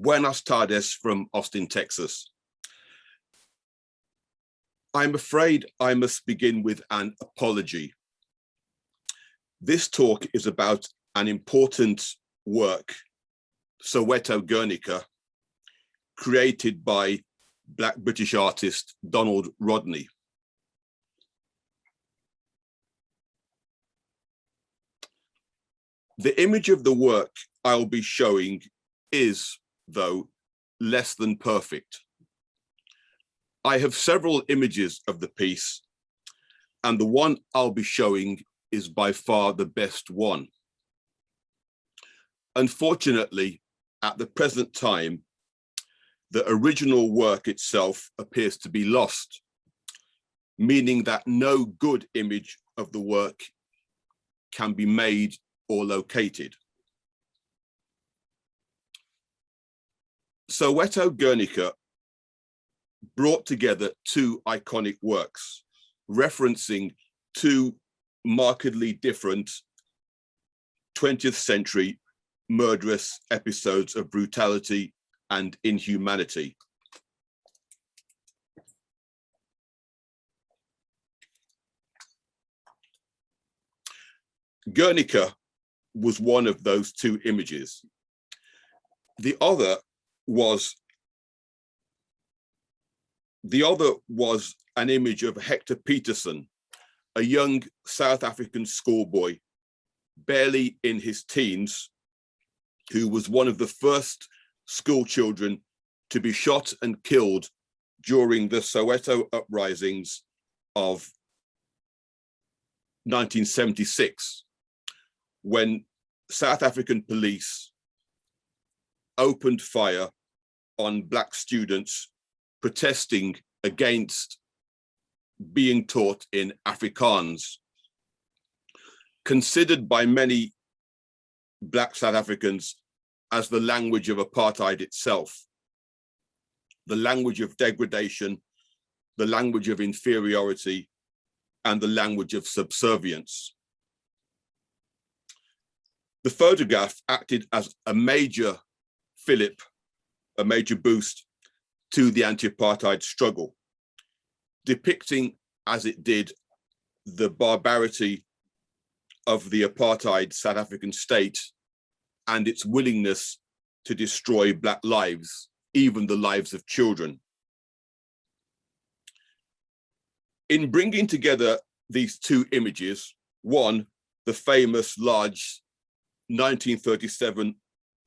Buenas tardes from Austin, Texas. I'm afraid I must begin with an apology. This talk is about an important work, Soweto Guernica, created by Black British artist Donald Rodney. The image of the work I'll be showing is, though, less than perfect. I have several images of the piece, and the one I'll be showing is by far the best one. Unfortunately, at the present time, the original work itself appears to be lost, meaning that no good image of the work can be made or located. Soweto Guernica brought together two iconic works, referencing two markedly different 20th century murderous episodes of brutality and inhumanity. Guernica was one of those two images. The other was an image of Hector Peterson, a young South African schoolboy, barely in his teens, who was one of the first school children to be shot and killed during the Soweto uprisings of 1976, when South African police opened fire on Black students protesting against being taught in Afrikaans, considered by many Black South Africans as the language of apartheid itself, the language of degradation, the language of inferiority, and the language of subservience. The photograph acted as a major fillip, a major boost to the anti-apartheid struggle, depicting as it did the barbarity of the apartheid South African state and its willingness to destroy Black lives, even the lives of children. In bringing together these two images, one, the famous large 1937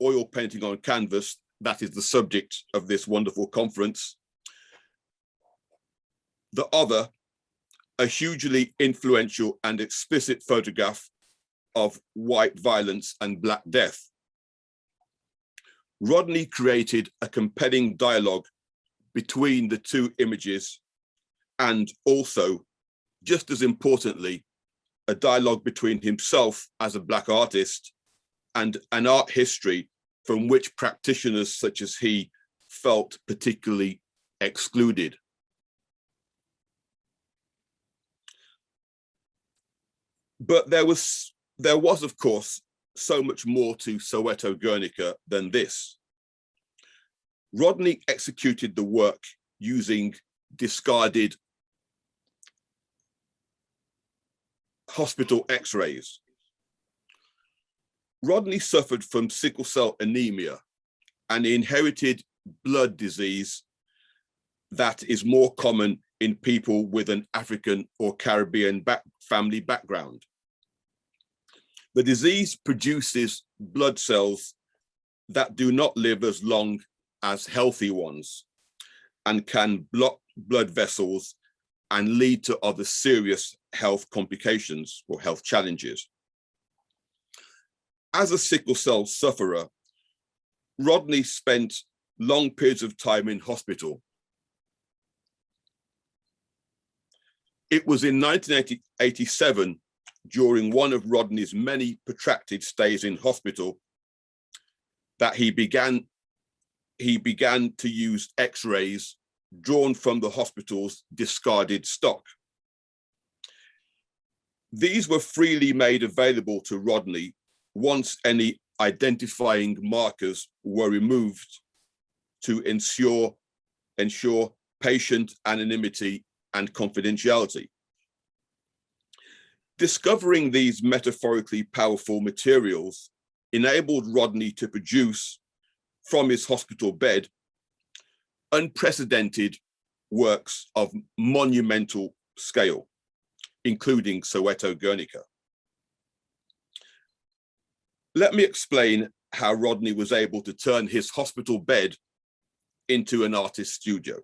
oil painting on canvas, that is the subject of this wonderful conference. The other, a hugely influential and explicit photograph of white violence and Black death. Rodney created a compelling dialogue between the two images, and also, just as importantly, a dialogue between himself as a Black artist and an art history from which practitioners such as he felt particularly excluded. But there was, of course, so much more to Soweto Guernica than this. Rodney executed the work using discarded hospital x-rays. Rodney suffered from sickle cell anemia, an inherited blood disease that is more common in people with an African or Caribbean family background. The disease produces blood cells that do not live as long as healthy ones and can block blood vessels and lead to other serious health complications or health challenges. As a sickle cell sufferer, Rodney spent long periods of time in hospital. It was in 1987, during one of Rodney's many protracted stays in hospital, that he began to use x-rays drawn from the hospital's discarded stock. These were freely made available to Rodney once any identifying markers were removed to ensure patient anonymity and confidentiality. Discovering these metaphorically powerful materials enabled Rodney to produce, from his hospital bed, unprecedented works of monumental scale, including Soweto Guernica. Let me explain how Rodney was able to turn his hospital bed into an artist's studio.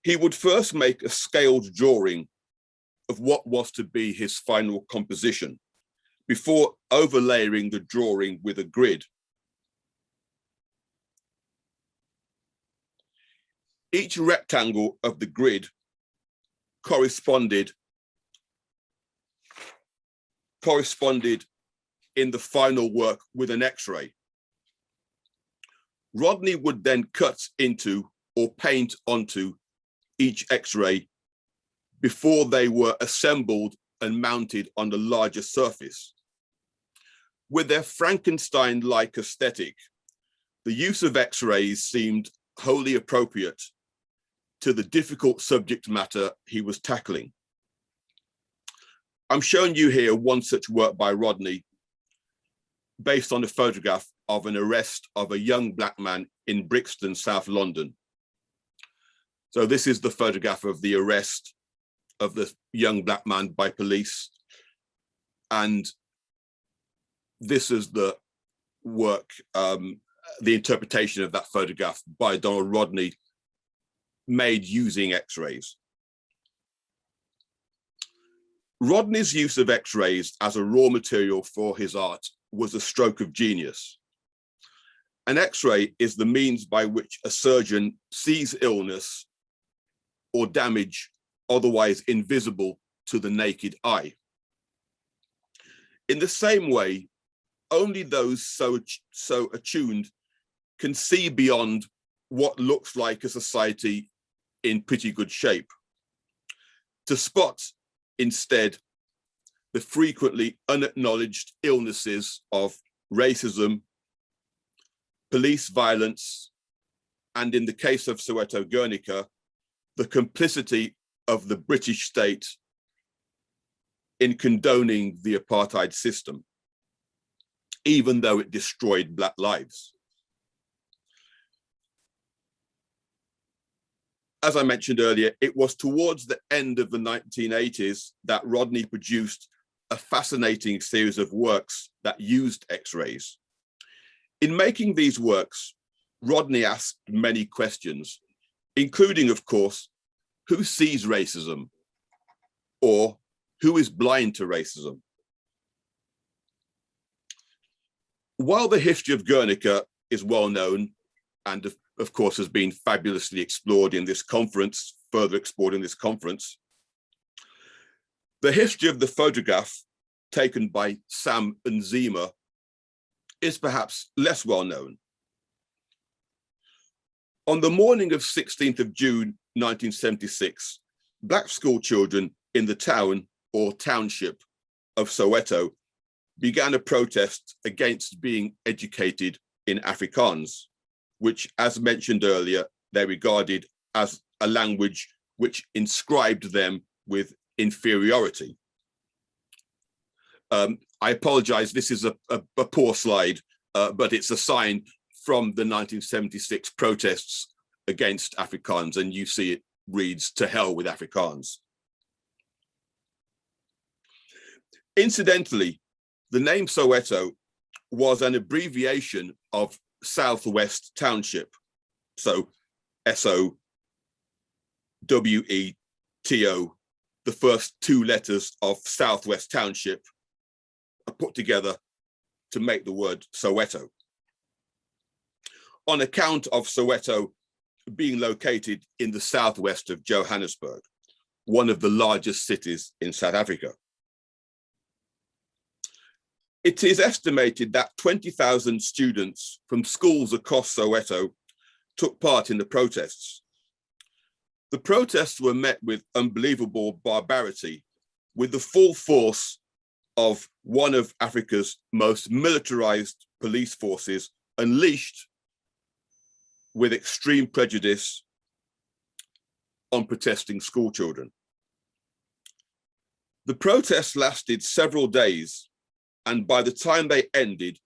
He would first make a scaled drawing of what was to be his final composition before overlaying the drawing with a grid. Each rectangle of the grid corresponded in the final work with an X-ray. Rodney would then cut into or paint onto each X-ray before they were assembled and mounted on a larger surface. With their Frankenstein-like aesthetic, the use of X-rays seemed wholly appropriate to the difficult subject matter he was tackling. I'm showing you here one such work by Rodney based on a photograph of an arrest of a young Black man in Brixton, South London. So this is the photograph of the arrest of the young Black man by police. And this is the work, the interpretation of that photograph by Donald Rodney, made using X-rays. Rodney's use of X-rays as a raw material for his art was a stroke of genius. An X-ray is the means by which a surgeon sees illness or damage otherwise invisible to the naked eye. In the same way, only those so attuned can see beyond what looks like a society in pretty good shape, to spot instead the frequently unacknowledged illnesses of racism, police violence, and in the case of Soweto Guernica, the complicity of the British state in condoning the apartheid system, even though it destroyed Black lives. As I mentioned earlier, it was towards the end of the 1980s that Rodney produced a fascinating series of works that used X-rays. In making these works, Rodney asked many questions, including, of course, who sees racism, or who is blind to racism? While the history of Guernica is well known, and of course has been fabulously explored in this conference, further explored in this conference, the history of the photograph taken by Sam Nzima is perhaps less well known. On the morning of 16th of June, 1976, Black school children in the town or township of Soweto began a protest against being educated in Afrikaans, which, as mentioned earlier, they regarded as a language which inscribed them with inferiority. I apologize, this is a poor slide, but it's a sign from the 1976 protests against Afrikaans, and you see it reads, "To hell with Afrikaans." Incidentally, the name Soweto was an abbreviation of Southwest Township. So S-O-W-E-T-O, the first two letters of Southwest Township are put together to make the word Soweto. On account of Soweto being located in the southwest of Johannesburg, one of the largest cities in South Africa. It is estimated that 20,000 students from schools across Soweto took part in the protests. The protests were met with unbelievable barbarity, with the full force of one of Africa's most militarized police forces unleashed with extreme prejudice on protesting school children. The protests lasted several days, and by the time they ended,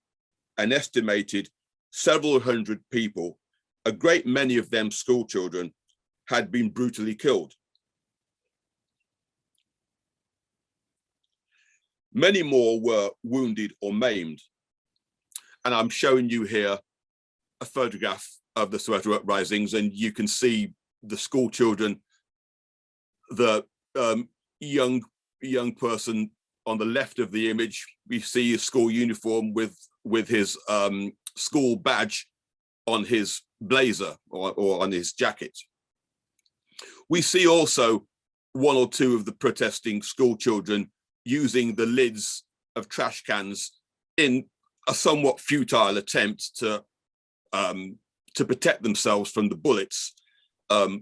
an estimated several hundred people, a great many of them school children, had been brutally killed. Many more were wounded or maimed. And I'm showing you here a photograph of the Soweto uprisings, and you can see the school children, the young person on the left of the image. We see his school uniform with his school badge on his blazer or on his jacket. We see also one or two of the protesting school children using the lids of trash cans in a somewhat futile attempt to protect themselves from the bullets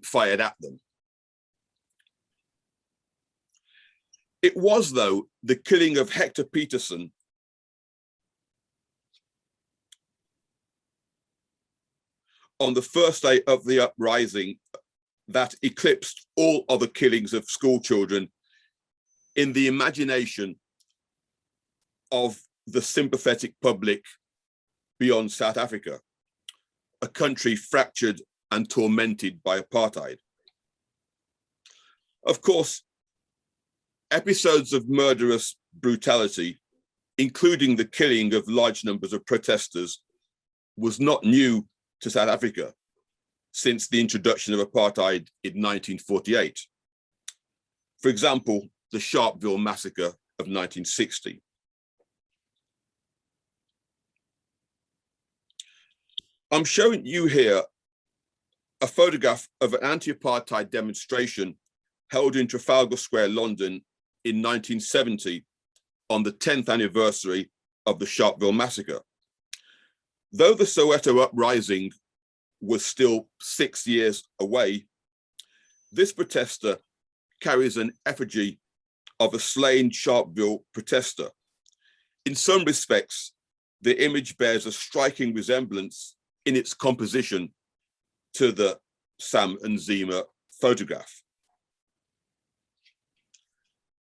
fired at them. It was, though, the killing of Hector Peterson on the first day of the uprising that eclipsed all other killings of school children in the imagination of the sympathetic public beyond South Africa, a country fractured and tormented by apartheid. Of course, episodes of murderous brutality, including the killing of large numbers of protesters, was not new to South Africa since the introduction of apartheid in 1948. For example, the Sharpeville Massacre of 1960. I'm showing you here a photograph of an anti-apartheid demonstration held in Trafalgar Square, London in 1970 on the 10th anniversary of the Sharpeville Massacre. Though the Soweto uprising was still 6 years away, this protester carries an effigy of a slain Sharpeville protester. In some respects, the image bears a striking resemblance in its composition to the Sam Nzima photograph.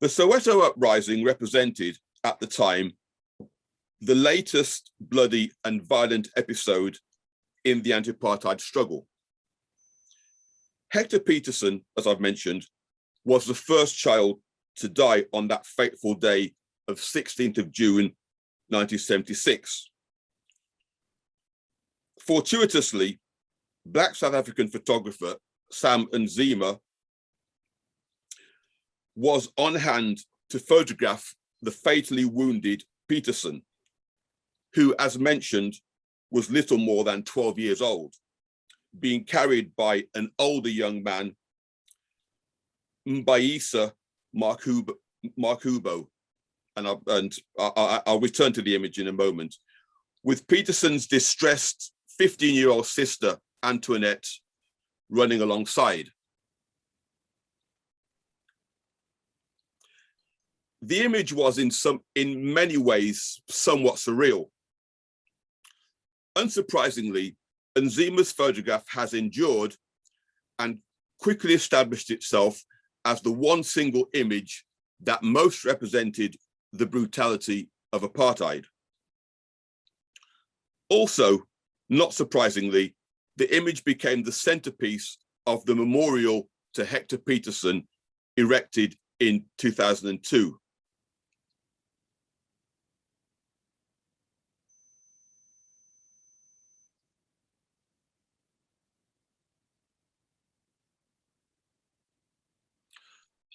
The Soweto uprising represented, at the time, the latest bloody and violent episode in the anti-apartheid struggle. Hector Peterson, as I've mentioned, was the first child to die on that fateful day of 16th of June, 1976. Fortuitously, Black South African photographer Sam Nzima was on hand to photograph the fatally wounded Peterson, who, as mentioned, was little more than 12 years old, being carried by an older young man, Mbaisa Markubo, and I'll return to the image in a moment, with Peterson's distressed 15-year-old sister, Antoinette, running alongside. The image was in many ways somewhat surreal. Unsurprisingly, Nzima's photograph has endured and quickly established itself as the one single image that most represented the brutality of apartheid. Also, not surprisingly, the image became the centerpiece of the memorial to Hector Peterson erected in 2002.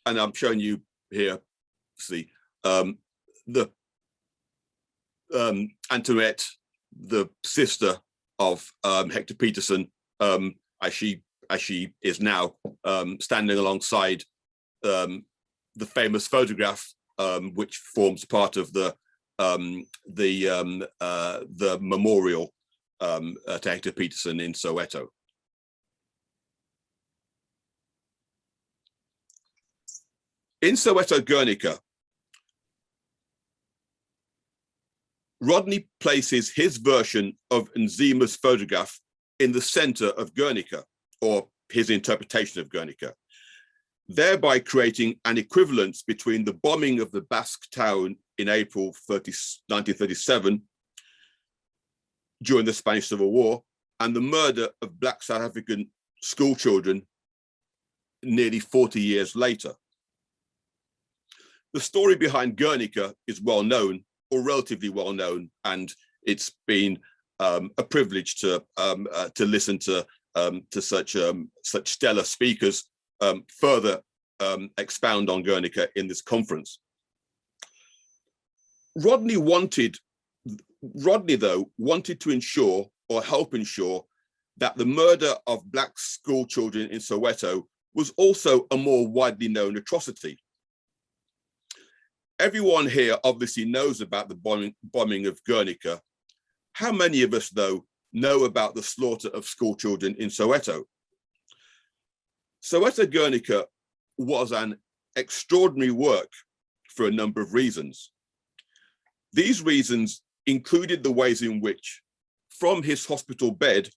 And I'm showing you here, see, the Antoinette, the sister of Hector Peterson, as she is now, standing alongside the famous photograph, which forms part of the memorial to Hector Peterson in Soweto. In Soweto Guernica, Rodney places his version of Nzima's photograph in the center of Guernica, or his interpretation of Guernica, thereby creating an equivalence between the bombing of the Basque town in April 1937 during the Spanish Civil War and the murder of Black South African school children nearly 40 years later. The story behind Guernica is well known, or relatively well known, and it's been a privilege to listen to such stellar speakers further expound on Guernica in this conference. Rodney, though, wanted to ensure or help ensure that the murder of Black school children in Soweto was also a more widely known atrocity. Everyone here obviously knows about the bombing of Guernica. How many of us, though, know about the slaughter of school children in Soweto? Soweto Guernica was an extraordinary work for a number of reasons. These reasons included the ways in which, from his hospital bed,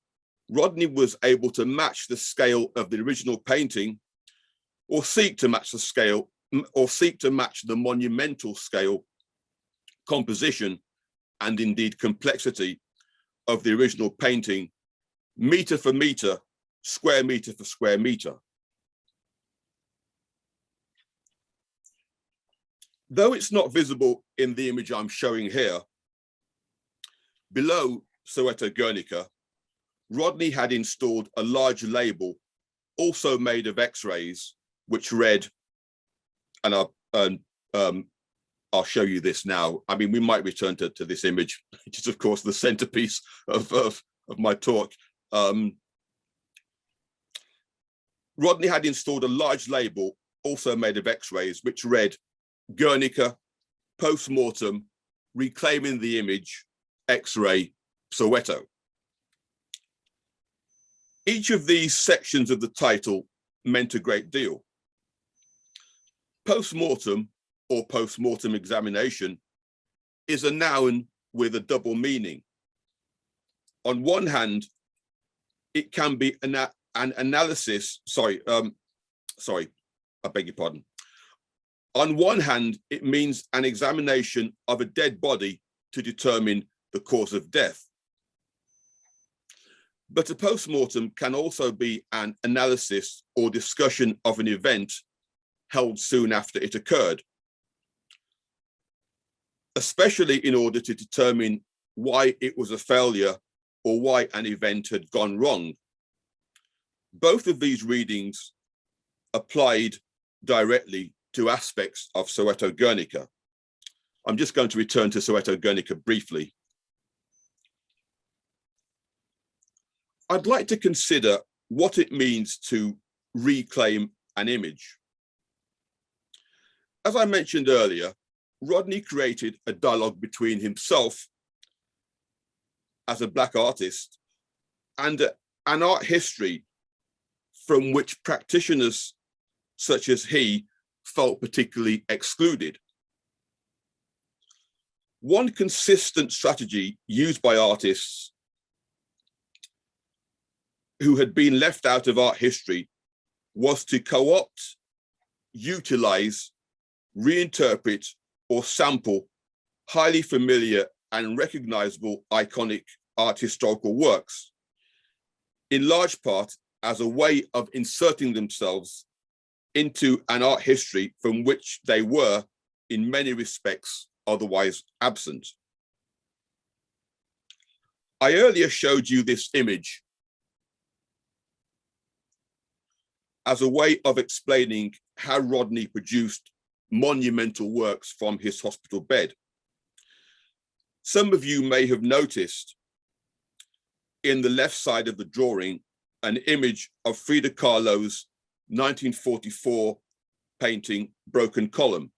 Rodney was able to match the scale of the original painting, or seek to match the scale, or seek to match the monumental scale, composition, and indeed complexity of the original painting, meter for meter, square meter for square meter. Though it's not visible in the image I'm showing here, below Soweto Guernica, Rodney had installed a large label, also made of X-rays, which read, and I'll show you this now. I mean, we might return to this image, which is of course the centerpiece of my talk. Rodney had installed a large label, also made of X-rays, which read, Guernica, post-mortem, reclaiming the image, X-ray, Soweto. Each of these sections of the title meant a great deal. Post-mortem, or post-mortem examination, is a noun with a double meaning. On one hand, it can be an analysis, I beg your pardon. On one hand, it means an examination of a dead body to determine the cause of death. But a post-mortem can also be an analysis or discussion of an event held soon after it occurred, especially in order to determine why it was a failure or why an event had gone wrong. Both of these readings applied directly to aspects of Soweto Guernica. I'm just going to return to Soweto Guernica briefly. I'd like to consider what it means to reclaim an image. As I mentioned earlier, Rodney created a dialogue between himself as a Black artist and an art history from which practitioners such as he felt particularly excluded. One consistent strategy used by artists who had been left out of art history was to co-opt, utilize, reinterpret, or sample highly familiar and recognizable iconic art historical works, in large part as a way of inserting themselves into an art history from which they were, in many respects, otherwise absent. I earlier showed you this image as a way of explaining how Rodney produced monumental works from his hospital bed. Some of you may have noticed in the left side of the drawing an image of Frida Kahlo's 1944 painting, Broken Column.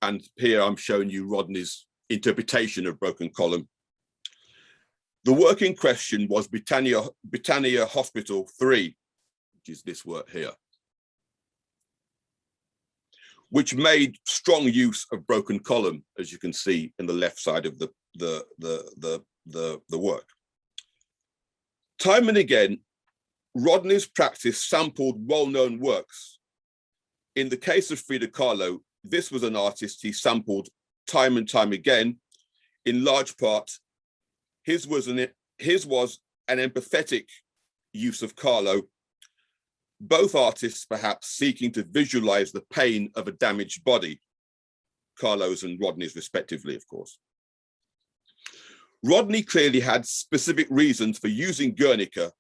And here I'm showing you Rodney's interpretation of Broken Column. The work in question was Britannia Hospital 3, which is this work here, which made strong use of Broken Column, as you can see in the left side of the work. Time and again, Rodney's practice sampled well-known works. In the case of Frida Kahlo, this was an artist he sampled time and time again. In large part, his was an empathetic use of Kahlo, both artists perhaps seeking to visualize the pain of a damaged body, Kahlo's and Rodney's respectively, of course. Rodney clearly had specific reasons for using Guernica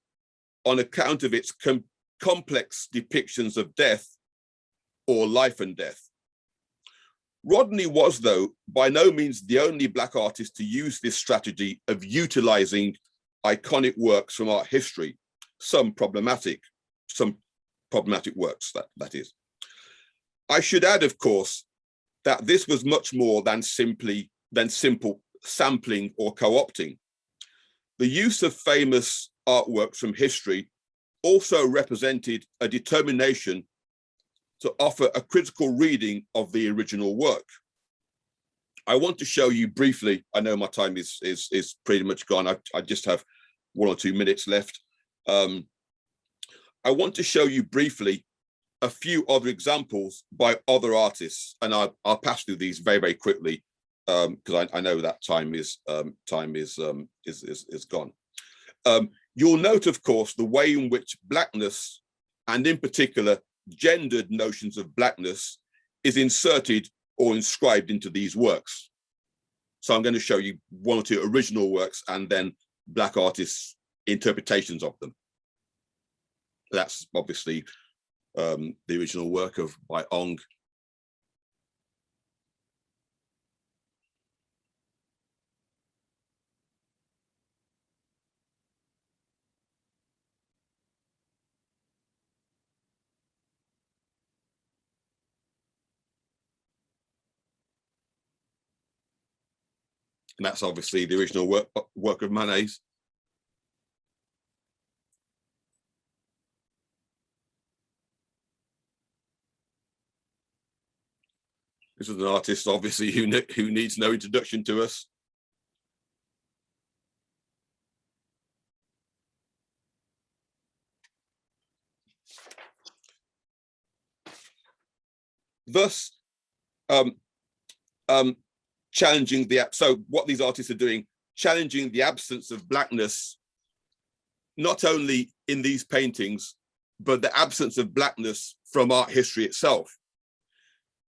on account of its complex depictions of death or life and death. Rodney was, though, by no means the only Black artist to use this strategy of utilizing iconic works from art history, some problematic works, that is. I should add, of course, that this was much more than simple sampling or co-opting. The use of famous artworks from history also represented a determination to offer a critical reading of the original work. I want to show you briefly, I know my time is pretty much gone, I just have 1 or 2 minutes left. I want to show you briefly a few other examples by other artists, and I'll pass through these very, very quickly because I know that time is gone. You'll note, of course, the way in which Blackness, and in particular gendered notions of Blackness, is inserted or inscribed into these works. So I'm going to show you 1 or 2 original works and then Black artists' interpretations of them. That's obviously the original work by Ong. And that's obviously the original work of Manet's. This is an artist, obviously, who needs no introduction to us. Thus, challenging so what these artists are doing, challenging the absence of Blackness, not only in these paintings, but the absence of Blackness from art history itself.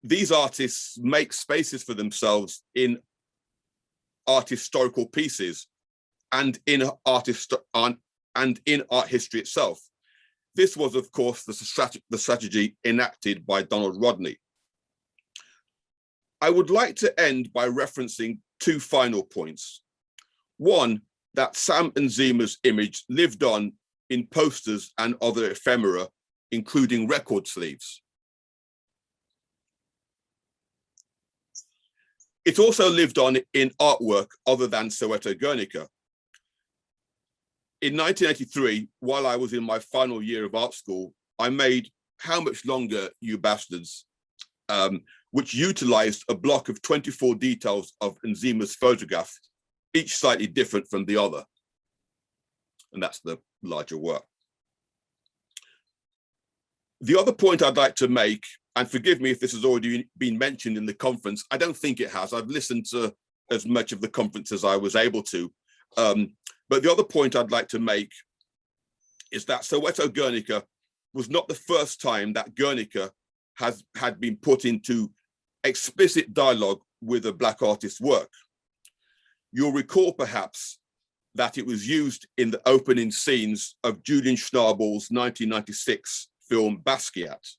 These artists make spaces for themselves in art historical pieces and in art history itself. This was, of course, the strategy enacted by Donald Rodney. I would like to end by referencing 2 final points. One, that Sam Nzima's image lived on in posters and other ephemera, including record sleeves. It also lived on in artwork other than Soweto Guernica. In 1983, while I was in my final year of art school, I made How Much Longer, You Bastards, which utilized a block of 24 details of Nzima's photograph, each slightly different from the other. And that's the larger work. The other point I'd like to make, and forgive me if this has already been mentioned in the conference, I don't think it has. I've listened to as much of the conference as I was able to. But the other point I'd like to make is that Soweto Guernica was not the first time that Guernica had been put into explicit dialogue with a Black artist's work. You'll recall perhaps that it was used in the opening scenes of Julian Schnabel's 1996 film Basquiat.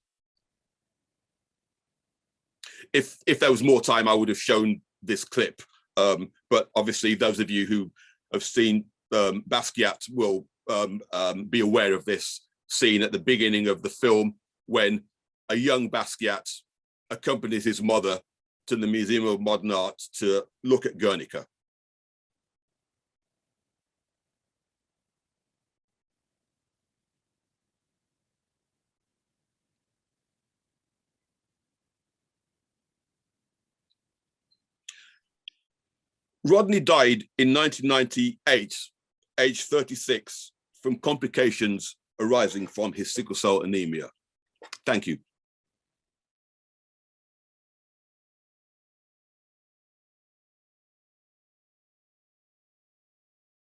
If there was more time, I would have shown this clip. But obviously those of you who have seen Basquiat will be aware of this scene at the beginning of the film when a young Basquiat accompanies his mother to the Museum of Modern Art to look at Guernica. Rodney died in 1998, aged 36, from complications arising from his sickle cell anemia. Thank you.